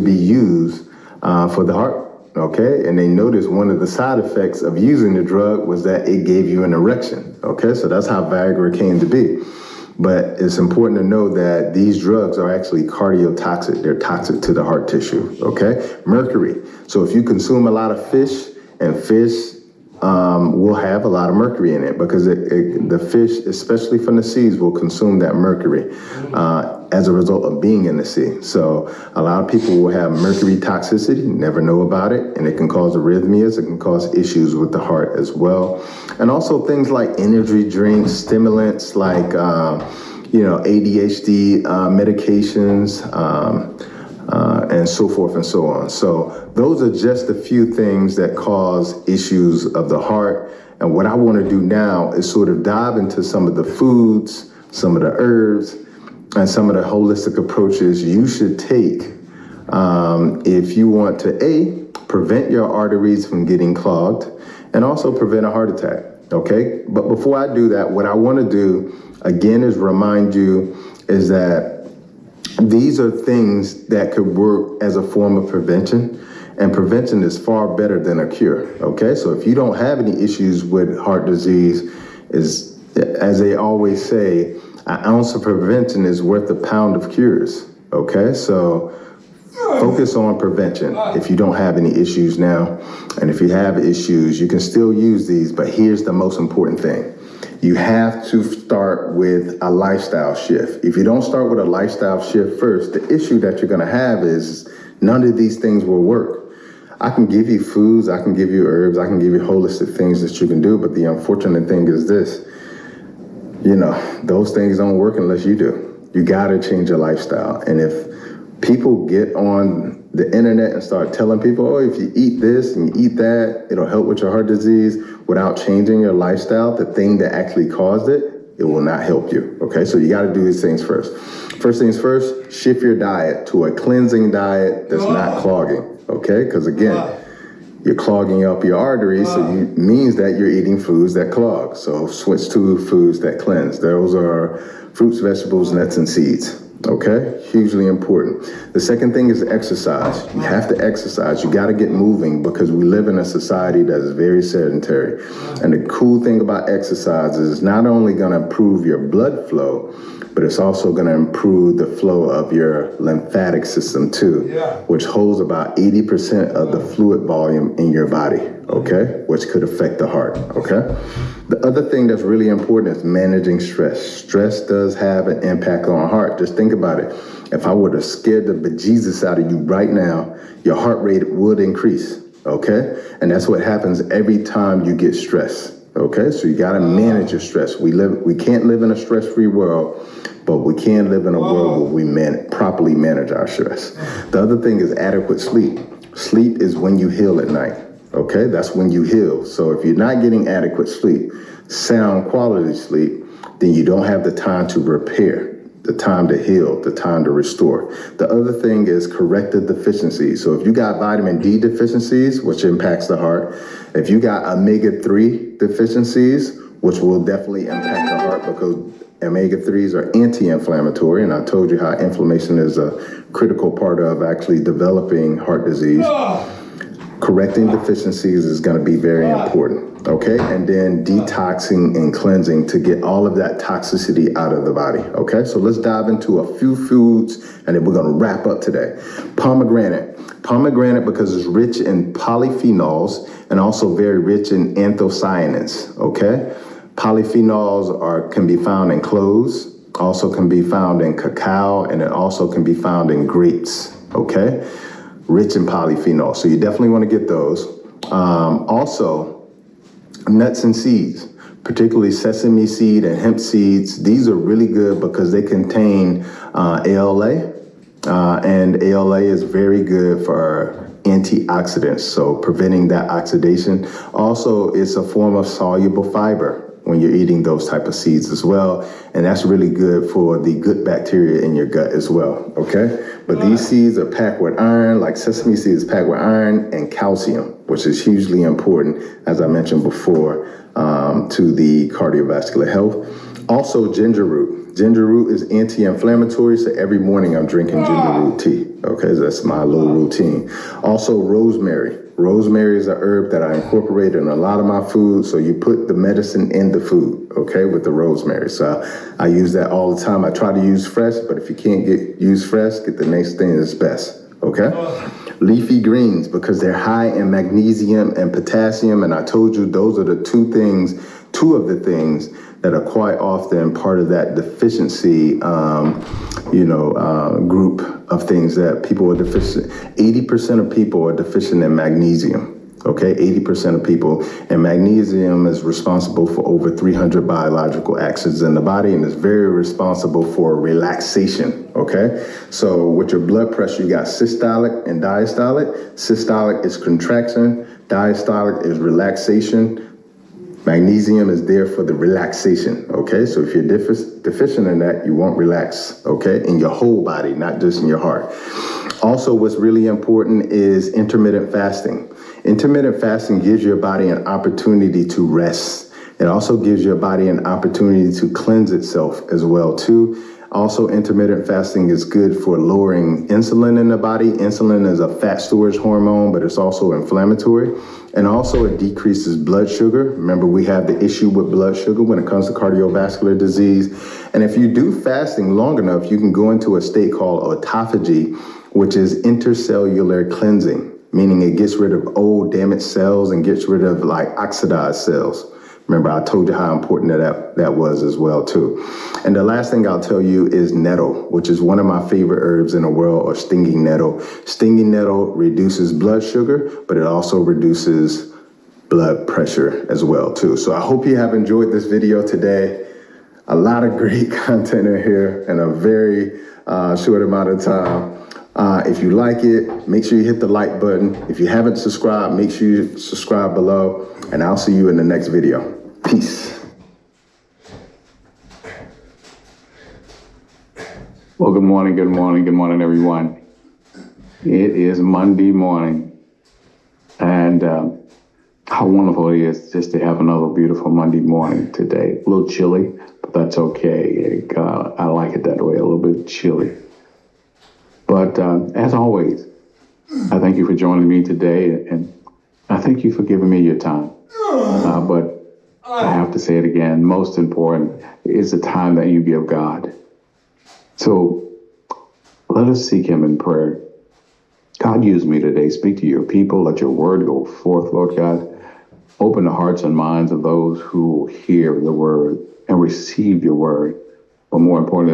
be used for the heart. Okay, and they noticed one of the side effects of using the drug was that it gave you an erection. Okay, so that's how Viagra came to be. But it's important to know that these drugs are actually cardiotoxic. They're toxic to the heart tissue. Okay, mercury. So if you consume a lot of fish, and fish will have a lot of mercury in it because the fish, especially from the seas, will consume that mercury as a result of being in the sea. So a lot of people will have mercury toxicity, never know about it, and it can cause arrhythmias, it can cause issues with the heart as well. And also things like energy drinks, stimulants like, ADHD medications, and so forth and so on. So those are just a few things that cause issues of the heart. And what I want to do now is sort of dive into some of the foods, some of the herbs, and some of the holistic approaches you should take if you want to, prevent your arteries from getting clogged and also prevent a heart attack, okay? But before I do that, what I want to do, again, is remind you is that these are things that could work as a form of prevention, and prevention is far better than a cure, okay? So if you don't have any issues with heart disease, as they always say, an ounce of prevention is worth a pound of cures, okay? So focus on prevention if you don't have any issues now. And if you have issues, you can still use these, but here's the most important thing. You have to start with a lifestyle shift. If you don't start with a lifestyle shift first, the issue that you're gonna have is none of these things will work. I can give you foods, I can give you herbs, I can give you holistic things that you can do, but the unfortunate thing is this, those things don't work unless you do. You gotta change your lifestyle. And if people get on the internet and start telling people, oh, if you eat this and you eat that, it'll help with your heart disease, without changing your lifestyle, the thing that actually caused it, it will not help you, okay? So you gotta do these things first. First things first, shift your diet to a cleansing diet that's not clogging, okay? Because again, you're clogging up your arteries, so it means that you're eating foods that clog. So switch to foods that cleanse. Those are fruits, vegetables, nuts, and seeds. Okay, hugely important. The second thing is exercise. You have to exercise. You got to get moving because we live in a society that is very sedentary. And the cool thing about exercise is it's not only going to improve your blood flow, but it's also going to improve the flow of your lymphatic system too, which holds about 80% of the fluid volume in your body, okay, which could affect the heart, okay? The other thing that's really important is managing stress. Stress does have an impact on our heart. Just think about it. If I were to scare the bejesus out of you right now, your heart rate would increase, okay? And that's what happens every time you get stressed, okay? So you gotta manage your stress. We can't live in a stress-free world, but we can live in a world where we properly manage our stress. The other thing is adequate sleep. Sleep is when you heal at night. Okay, that's when you heal. So if you're not getting adequate sleep, sound quality sleep, then you don't have the time to repair, the time to heal, the time to restore. The other thing is corrective deficiencies. So if you got vitamin D deficiencies, which impacts the heart, if you got omega-3 deficiencies, which will definitely impact the heart because omega-3s are anti-inflammatory, and I told you how inflammation is a critical part of actually developing heart disease. Correcting deficiencies is going to be very important, okay? And then detoxing and cleansing to get all of that toxicity out of the body, okay? So let's dive into a few foods, and then we're going to wrap up today. Pomegranate. Pomegranate because it's rich in polyphenols and also very rich in anthocyanins, okay? Polyphenols can be found in cloves, also can be found in cacao, and it also can be found in grapes, okay? Rich in polyphenols, so you definitely want to get those. Also, nuts and seeds, particularly sesame seed and hemp seeds. These are really good because they contain ALA, and ALA is very good for antioxidants, so preventing that oxidation. Also, it's a form of soluble fiber when you're eating those type of seeds as well, and that's really good for the good bacteria in your gut as well, okay? But these seeds are packed with iron, like sesame seeds packed with iron and calcium, which is hugely important, as I mentioned before, to the cardiovascular health. Also ginger root. Ginger root is anti-inflammatory, so every morning I'm drinking ginger root tea. Okay, so that's my little routine. Also, rosemary. Rosemary is an herb that I incorporate in a lot of my food, so you put the medicine in the food, okay, with the rosemary. So I use that all the time. I try to use fresh, but if you can't use fresh, get the next thing that's best, okay? Leafy greens, because they're high in magnesium and potassium, and I told you those are the two of the things that are quite often part of that deficiency, group of things that people are deficient. 80% of people are deficient in magnesium. Okay, 80% of people, and magnesium is responsible for over 300 biological actions in the body, and is very responsible for relaxation. Okay, so with your blood pressure, you got systolic and diastolic. Systolic is contraction, diastolic is relaxation. Magnesium is there for the relaxation, okay? So if you're deficient in that, you won't relax, okay? In your whole body, not just in your heart. Also, what's really important is intermittent fasting. Intermittent fasting gives your body an opportunity to rest. It also gives your body an opportunity to cleanse itself as well, too. Also, intermittent fasting is good for lowering insulin in the body. Insulin is a fat storage hormone, but it's also inflammatory. And also it decreases blood sugar. Remember, we have the issue with blood sugar when it comes to cardiovascular disease. And if you do fasting long enough, you can go into a state called autophagy, which is intercellular cleansing, meaning it gets rid of old damaged cells and gets rid of like oxidized cells. Remember, I told you how important that was as well, too. And the last thing I'll tell you is nettle, which is one of my favorite herbs in the world, or stinging nettle. Stinging nettle reduces blood sugar, but it also reduces blood pressure as well, too. So I hope you have enjoyed this video today. A lot of great content in here in a very short amount of time. If you like it, make sure you hit the like button. If you haven't subscribed, make sure you subscribe below, and I'll see you in the next video. Peace. Well, good morning, everyone. It is Monday morning, and how wonderful it is just to have another beautiful Monday morning today. A little chilly, but that's okay. I like it that way, a little bit chilly. But as always, I thank you for joining me today, and I thank you for giving me your time. But I have to say it again, most important is the time that you give God. So let us seek him in prayer. God, use me today. Speak to your people. Let your word go forth, Lord God. Open the hearts and minds of those who hear the word and receive your word. But more importantly,